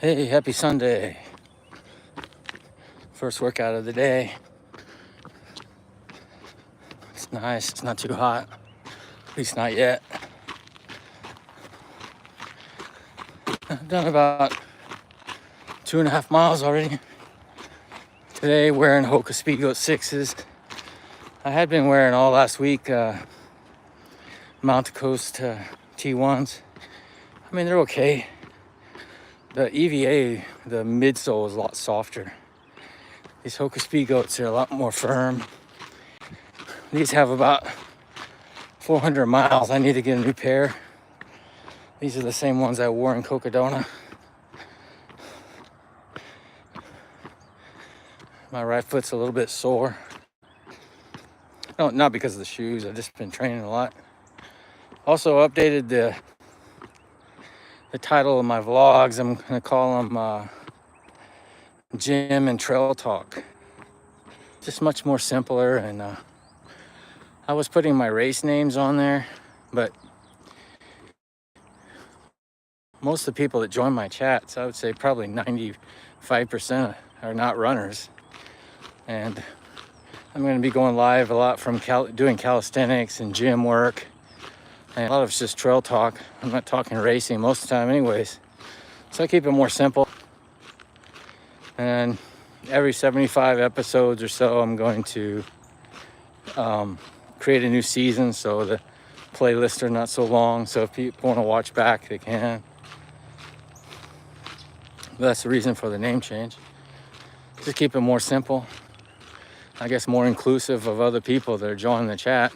Hey, happy Sunday. First workout of the day. It's nice, it's not too hot. At least not yet. I've done about 2.5 miles already. Today wearing Hoka Speedgoat 6s. I had been wearing all last week Mount Coast T1s. I mean, they're okay. The EVA, the midsole is a lot softer. These Hoka Speedgoats are a lot more firm. These have about 400 miles. I need to get a new pair. These are the same ones I wore in Cocodona. My right foot's a little bit sore. No, not because of the shoes. I've just been training a lot. Also updated the title of my vlogs. I'm gonna call them Gym and Trail Talk. Just much more simpler, and I was putting my race names on there, but most of the people that join my chats, I would say probably 95% are not runners. And I'm going to be going live a lot from doing calisthenics and gym work. And a lot of it's just trail talk. I'm not talking racing most of the time anyways. So I keep it more simple. And every 75 episodes or so, I'm going to create a new season, so the playlists are not so long. So if people want to watch back, they can. But that's the reason for the name change. Just keep it more simple. I guess more inclusive of other people that are joining the chat.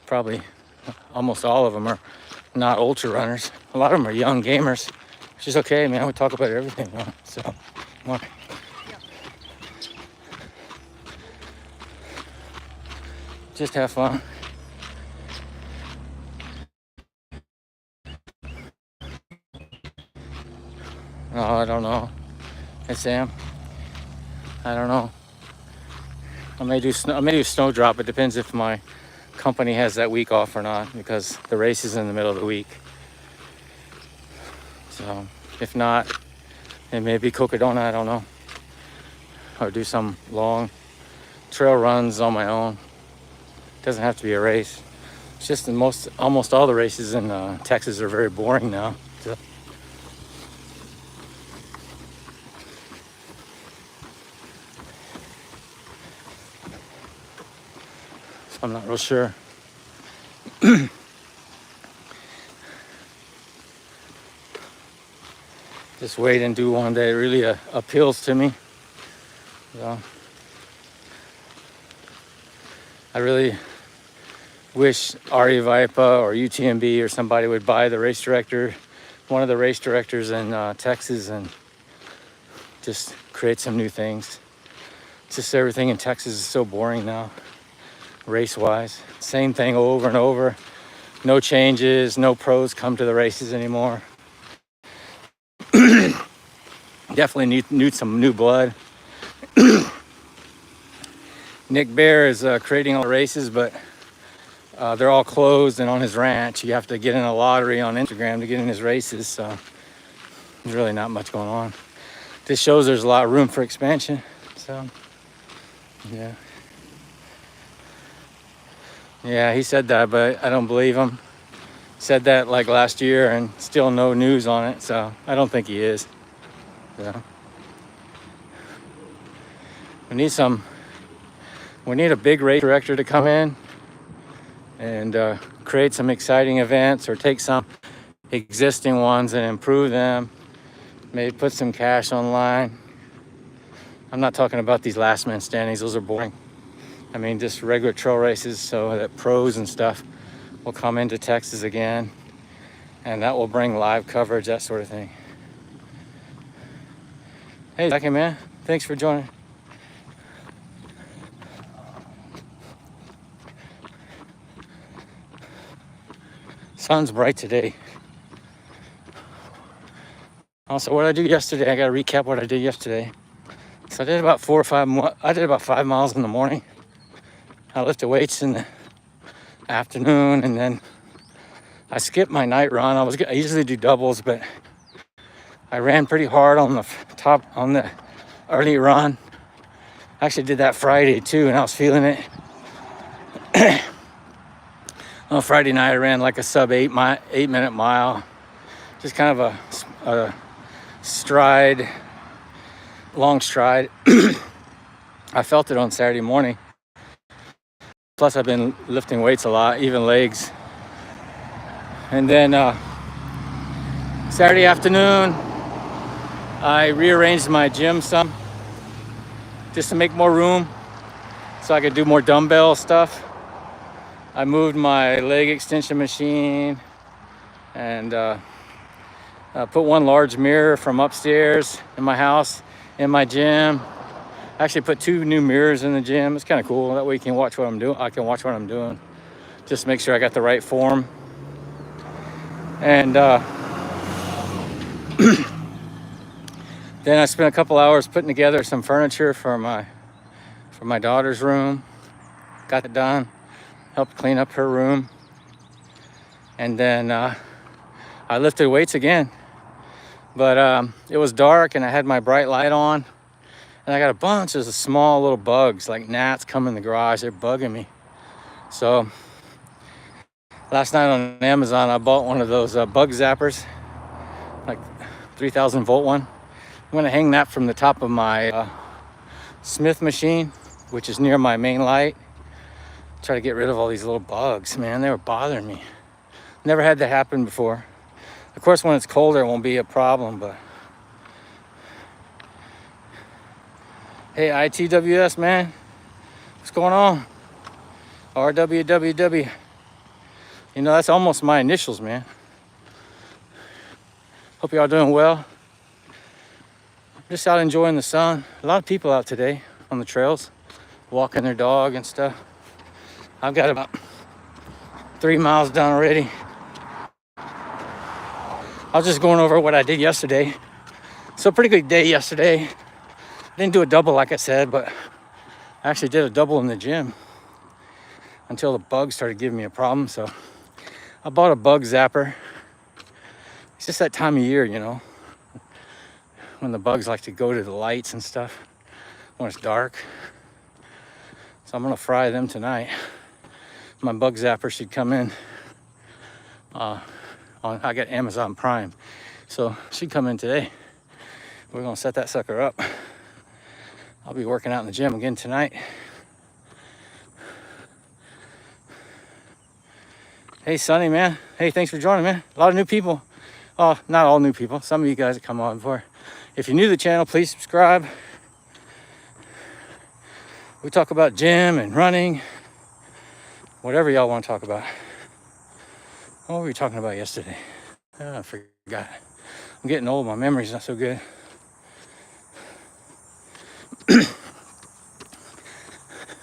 Probably almost all of them are not ultra runners. A lot of them are young gamers, which is okay, man. We talk about everything, you know? So, come on. Just have fun. Oh, I don't know. Hey, Sam. I don't know. I may do snowdrop. It depends if my company has that week off or not, because the race is in the middle of the week. So if not, it may be Cocodona, I don't know. Or do some long trail runs on my own. It doesn't have to be a race. It's just almost all the races in Texas are very boring now. So. I'm not real sure. Just wait and do one that really appeals to me. So, I really wish Ari Vipa or UTMB or somebody would buy the race director, one of the race directors in Texas, and just create some new things. Just everything in Texas is so boring now. Race-wise, same thing over and over. No changes, no pros come to the races anymore. Definitely need some new blood. Nick Bear is creating all the races, but they're all closed, and on his ranch you have to get in a lottery on Instagram to get in his races, so there's really not much going on. This shows there's a lot of room for expansion, so yeah. Yeah, he said that, but I don't believe him. Said that like last year and still no news on it, so I don't think he is. So we need a big race director to come in and create some exciting events, or take some existing ones and improve them. Maybe put some cash online. I'm not talking about these last man standings, those are boring. I mean, just regular trail races, so that pros and stuff will come into Texas again, and that will bring live coverage, that sort of thing. Hey, Jackie, man, thanks for joining. Sun's bright today. Also, what I did yesterday, I gotta recap what I did yesterday. So I did about 5 miles in the morning. I lifted weights in the afternoon, and then I skipped my night run. I usually do doubles, but I ran pretty hard on the top, on the early run. I actually did that Friday too, and I was feeling it. On Friday night, I ran like a sub 8-minute mile. Just kind of a stride, long stride. I felt it on Saturday morning. Plus, I've been lifting weights a lot, even legs. And then Saturday afternoon, I rearranged my gym some just to make more room so I could do more dumbbell stuff. I moved my leg extension machine and put one large mirror from upstairs in my house in my gym. I actually put 2 new mirrors in the gym. It's kind of cool. That way you can watch what I'm doing. I can watch what I'm doing. Just make sure I got the right form. And then I spent a couple hours putting together some furniture for my daughter's room. Got it done. Helped clean up her room. And then I lifted weights again. But it was dark and I had my bright light on. And I got a bunch of small little bugs, like gnats, come in the garage. They're bugging me. So last night on Amazon, I bought one of those bug zappers, like 3,000 volt one. I'm gonna hang that from the top of my Smith machine, which is near my main light. Try to get rid of all these little bugs, man. They were bothering me. Never had that happen before. Of course, when it's colder, it won't be a problem, but hey, ITWS, man. What's going on? RWWW. You know, that's almost my initials, man. Hope y'all doing well. Just out enjoying the sun. A lot of people out today on the trails, walking their dog and stuff. I've got about 3 miles done already. I was just going over what I did yesterday. So pretty good day yesterday. Didn't do a double like I said, but I actually did a double in the gym until the bugs started giving me a problem. So I bought a bug zapper. It's just that time of year, you know, when the bugs like to go to the lights and stuff when it's dark. So I'm gonna fry them tonight. My bug zapper should come in I got Amazon Prime, so it should come in today. We're gonna set that sucker up. I'll be working out in the gym again tonight. Hey Sonny, man. Hey, thanks for joining, man. A lot of new people. Oh, not all new people. Some of you guys that come on before. If you're new to the channel, please subscribe. We talk about gym and running, whatever y'all want to talk about. What were we talking about yesterday? Oh, I forgot. I'm getting old. My memory's not so good.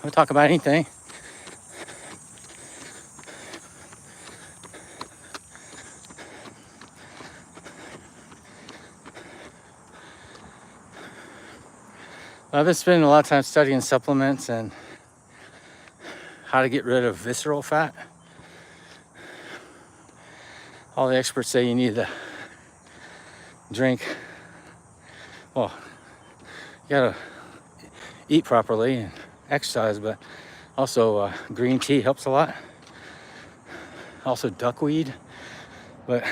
We'll talk about anything. I've been spending a lot of time studying supplements and how to get rid of visceral fat. All the experts say you need to drink, well, you gotta eat properly and exercise, but also green tea helps a lot. Also duckweed, but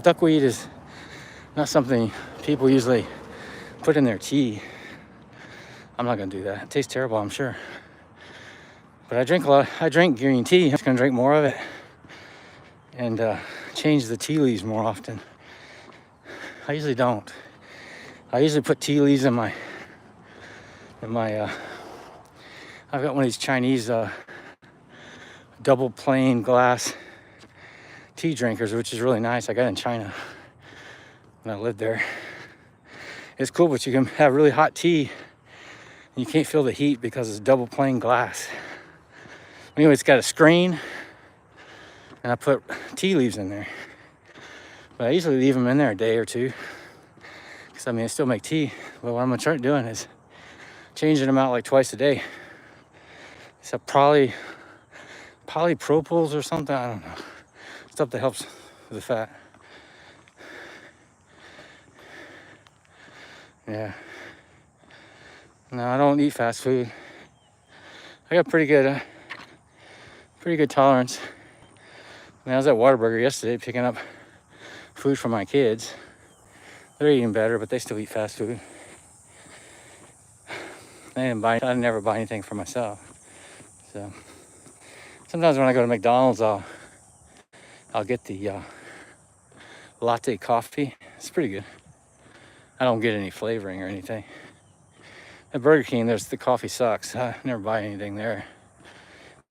duckweed is not something people usually put in their tea. I'm not gonna do that. It tastes terrible, I'm sure. But I drink a lot. I drink green tea. I'm just gonna drink more of it and change the tea leaves more often. I usually don't. I usually put tea leaves in my I've got one of these Chinese double plain glass tea drinkers, which is really nice. I got it in China when I lived there. It's cool, but you can have really hot tea and you can't feel the heat because it's double plain glass. Anyway, it's got a screen and I put tea leaves in there. But I usually leave them in there a day or two. Because I mean, I still make tea. But what I'm gonna start doing is changing them out like twice a day. It's a polypropyls or something, I don't know. Stuff that helps with the fat. Yeah. No, I don't eat fast food. I got pretty good tolerance. I mean, I was at Whataburger yesterday picking up food for my kids. They're eating better, but they still eat fast food. I never buy anything for myself. So sometimes when I go to McDonald's, I'll get the latte coffee. It's pretty good. I don't get any flavoring or anything. At Burger King, the coffee sucks. I never buy anything there.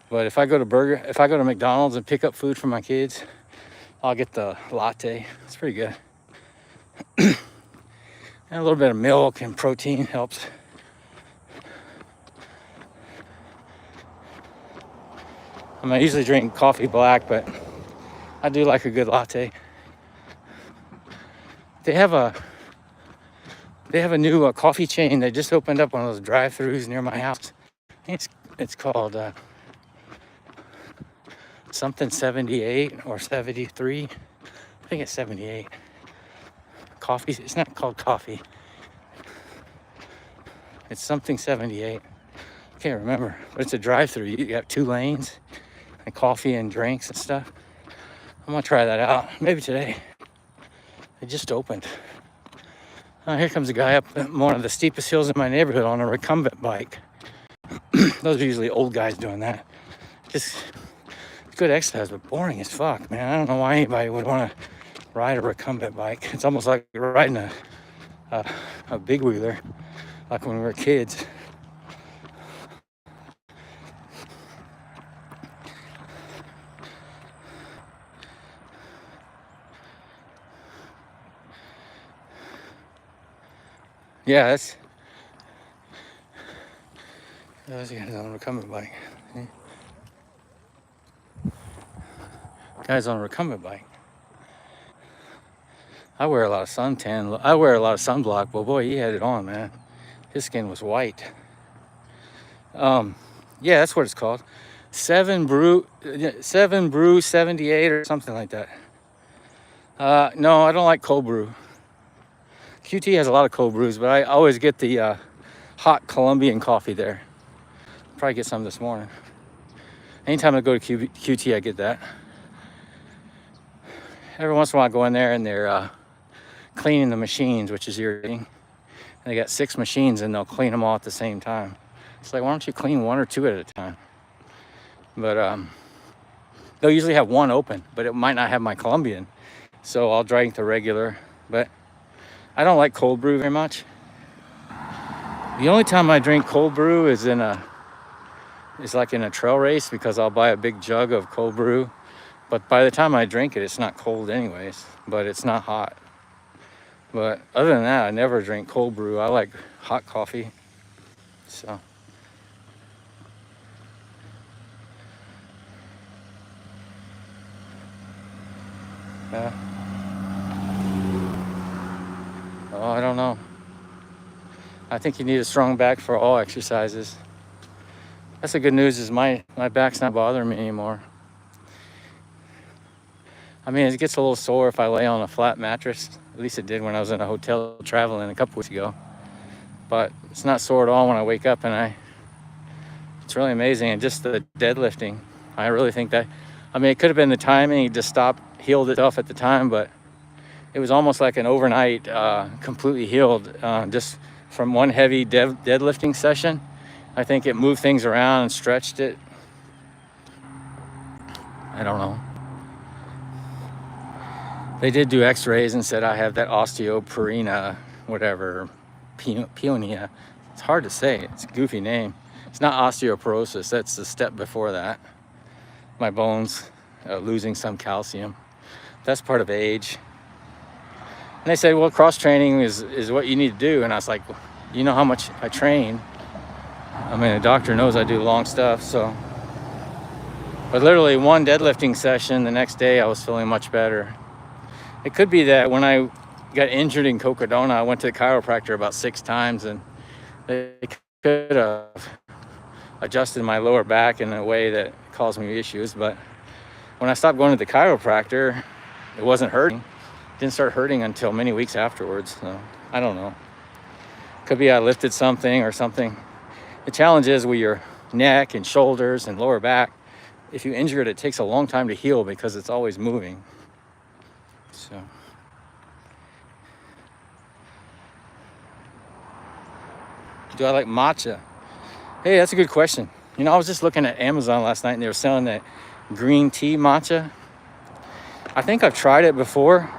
But if I go to McDonald's and pick up food for my kids, I'll get the latte. It's pretty good. And a little bit of milk and protein helps. I usually drink coffee black, but I do like a good latte. They have a new coffee chain that just opened up, one of those drive-thrus near my house. I think it's called something 78 or 73. I think it's 78. Coffee. It's not called coffee. It's something 78. I can't remember, but it's a drive-thru. You got 2 lanes and coffee and drinks and stuff. I'm gonna try that out. Maybe today. It just opened. Here comes a guy up one of the steepest hills in my neighborhood on a recumbent bike. Those are usually old guys doing that. Just good exercise, but boring as fuck, man. I don't know why anybody would want to ride a recumbent bike. It's almost like riding a big wheeler, like when we were kids. Yeah, those guys on a recumbent bike. Guys on a recumbent bike. I wear a lot of suntan. I wear a lot of sunblock, but boy, he had it on, man. His skin was white. Yeah, that's what it's called. 7 Brew 78 or something like that. No, I don't like cold brew. QT has a lot of cold brews, but I always get the hot Colombian coffee there. Probably get some this morning. Anytime I go to QT, I get that. Every once in a while I go in there and they're cleaning the machines, which is irritating. And they got 6 machines and they'll clean them all at the same time. It's like, why don't you clean 1 or 2 at a time? But they'll usually have 1 open, but it might not have my Colombian. So I'll drink the regular, but I don't like cold brew very much. The only time I drink cold brew is like in a trail race, because I'll buy a big jug of cold brew. But by the time I drink it, it's not cold anyways, but it's not hot. But other than that, I never drink cold brew. I like hot coffee. So. Yeah. Oh, I don't know. I think you need a strong back for all exercises. That's the good news, is my back's not bothering me anymore. I mean, it gets a little sore if I lay on a flat mattress. At least it did when I was in a hotel traveling a couple weeks ago. But it's not sore at all when I wake up, and it's really amazing. And just the deadlifting, I really think that, I mean, it could have been the timing, it just healed itself at the time, but it was almost like an overnight, completely healed, just from one heavy deadlifting session. I think it moved things around and stretched it. I don't know. They did do x-rays and said I have that osteopenia, whatever, peonia. It's hard to say. It's a goofy name. It's not osteoporosis. That's the step before that. My bones losing some calcium. That's part of age. And they said, well, cross-training is what you need to do. And I was like, well, you know how much I train. I mean, a doctor knows I do long stuff, so. But literally 1 deadlifting session, the next day I was feeling much better. It could be that when I got injured in Cocodona, I went to the chiropractor about 6 times, and they could have adjusted my lower back in a way that caused me issues. But when I stopped going to the chiropractor, it wasn't hurting. It didn't start hurting until many weeks afterwards. So I don't know. Could be I lifted something or something. The challenge is with your neck and shoulders and lower back. If you injure it, it takes a long time to heal because it's always moving. So. Do I like matcha? Hey, that's a good question. You know, I was just looking at Amazon last night and they were selling that green tea matcha. I think I've tried it before,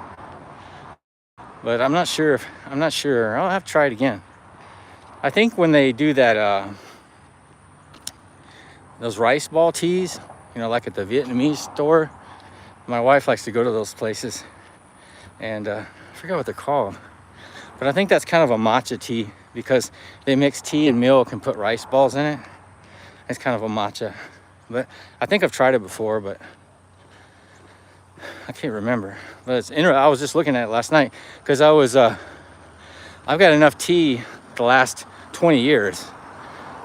but I'm not sure. I'll have to try it again. I think when they do that, those rice ball teas, you know, like at the Vietnamese store, my wife likes to go to those places, and I forget what they're called, but I think that's kind of a matcha tea because they mix tea and milk and put rice balls in it. It's kind of a matcha, but I think I've tried it before, but I can't remember. But it's interesting. I was just looking at it last night because I've got enough tea the last 20 years.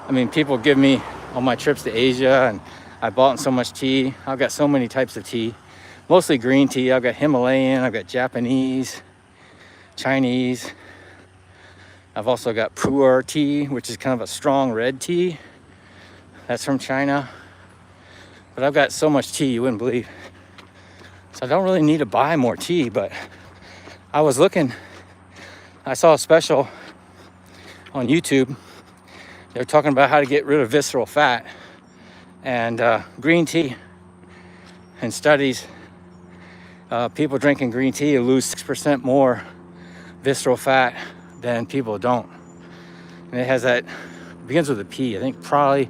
I mean, people give me on my trips to Asia, and I bought so much tea. I've got so many types of tea, mostly green tea. I've got Himalayan, I've got Japanese, Chinese. I've also got pu'er tea, which is kind of a strong red tea. That's from China. But I've got so much tea you wouldn't believe. So I don't really need to buy more tea, but I was looking, I saw a special on YouTube. They were talking about how to get rid of visceral fat, and green tea. In studies, people drinking green tea lose 6% more visceral fat than people who don't. And it has that, it begins with a P, I think probably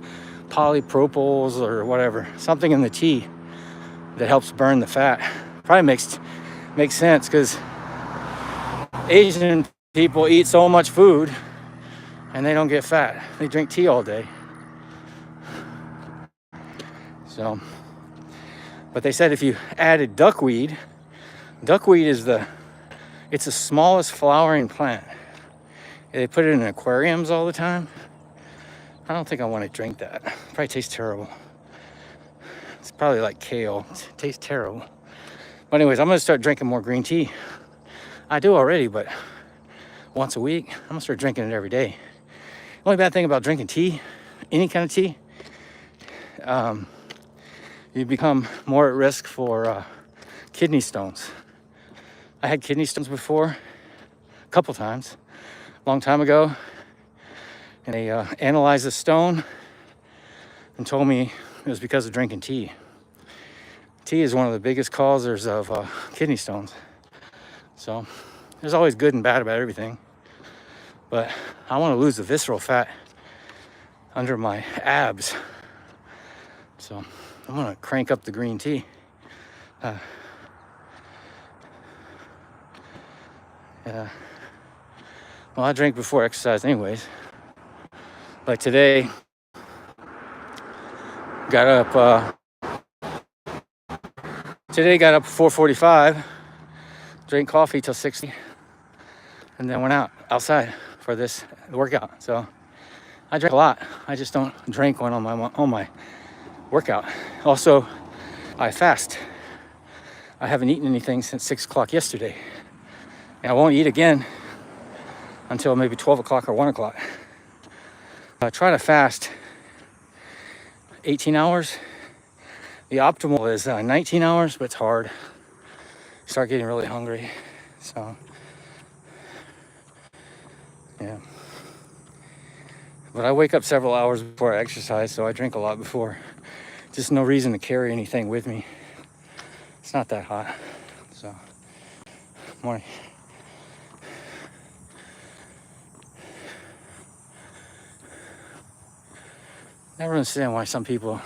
polypropyls or whatever, something in the tea that helps burn the fat. Probably makes sense because Asian people eat so much food and they don't get fat. They drink tea all day. So, but they said if you added duckweed is it's the smallest flowering plant. They put it in aquariums all the time. I don't think I want to drink that. It probably tastes terrible. It's probably like kale. It tastes terrible. But anyways, I'm gonna start drinking more green tea. I do already, but once a week, I'm gonna start drinking it every day. The only bad thing about drinking tea, any kind of tea, you become more at risk for kidney stones. I had kidney stones before, a couple times, a long time ago, and they analyzed the stone and told me it was because of drinking tea. Tea is one of the biggest causers of kidney stones. So there's always good and bad about everything. But I want to lose the visceral fat under my abs. So I'm going to crank up the green tea. Yeah. Well, I drink before exercise anyways. Like today, got up 4:45, drank coffee till 6, and then went outside for this workout. So I drink a lot. I just don't drink when on my workout. Also, I fast. I haven't eaten anything since 6 o'clock yesterday. And I won't eat again until maybe 12 o'clock or 1 o'clock. I try to fast 18 hours. The optimal is 19 hours, but it's hard. You start getting really hungry. So, yeah. But I wake up several hours before I exercise, so I drink a lot before. Just no reason to carry anything with me. It's not that hot. So, morning. Never understand why some people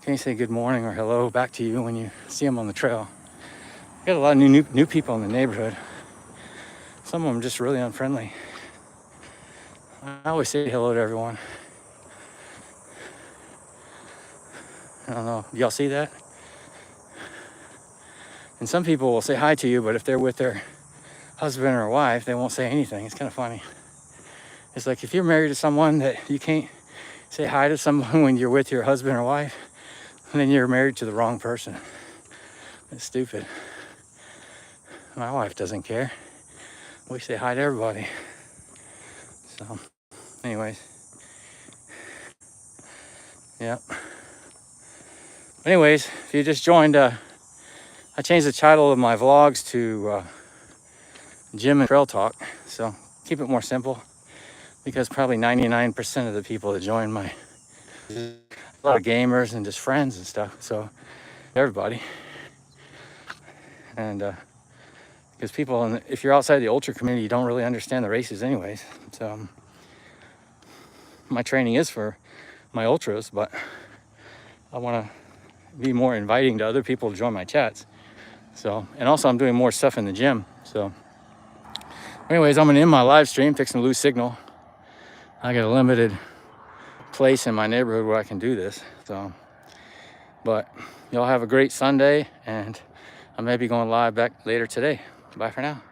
can't say good morning or hello back to you when you see them on the trail. Got a lot of new people in the neighborhood. Some of them just really unfriendly. I always say hello to everyone. I don't know, y'all see that? And some people will say hi to you, but if they're with their husband or wife, they won't say anything. It's kind of funny. It's like if you're married to someone that you can't say hi to someone when you're with your husband or wife, and then you're married to the wrong person. It's stupid. My wife doesn't care. We say hi to everybody. So anyways, yeah. Anyways, if you just joined, I changed the title of my vlogs to Gym and Trail Talk. So keep it more simple, because probably 99% of the people that join my, a lot of gamers and just friends and stuff. So everybody. And because people, if you're outside the ultra community, you don't really understand the races anyways. So my training is for my ultras, but I want to be more inviting to other people to join my chats. So, and also I'm doing more stuff in the gym. So anyways, I'm gonna end my live stream, fixing to lose signal. I got a limited place in my neighborhood where I can do this. So, but y'all have a great Sunday, and I may be going live back later today. Bye for now.